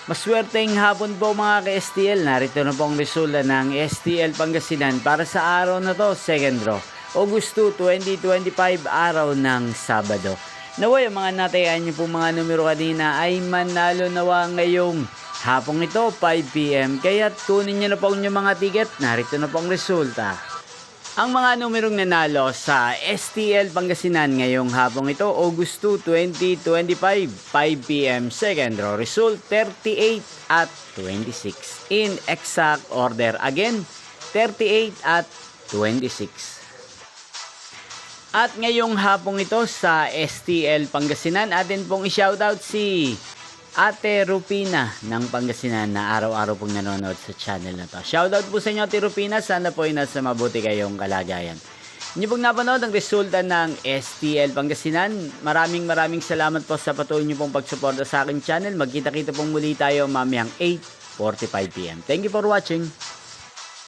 Maswerteng hapon po mga ka-STL. Narito na po ang resulta ng STL Pangasinan para sa araw na to, second draw. Agosto 2025, araw ng Sabado. Naway, ang mga natayan niyo po mga numero kanina ay manalo nawa ngayong hapong ito, 5 PM. Kaya kunin niyo na po ang inyong mga ticket. Narito na po ang resulta. Ang mga numerong nanalo sa STL Pangasinan ngayong hapong ito, Agosto 2025, 5 PM, second draw result 38 at 26. In exact order again, 38 at 26. At ngayong hapong ito sa STL Pangasinan, atin pong i-shoutout si Ate Rupina ng Pangasinan na araw-araw pong nanonood sa channel na to. Shoutout po sa inyo, Ate Rupina. Sana po ay nasa mabuti kayong kalagayan. Inyo pong napanood ang resulta ng STL Pangasinan. Maraming salamat po sa patuloy nyo pong pagsuporta sa aking channel. Magkita-kita pong muli tayo mamayang 8:45 PM. Thank you for watching.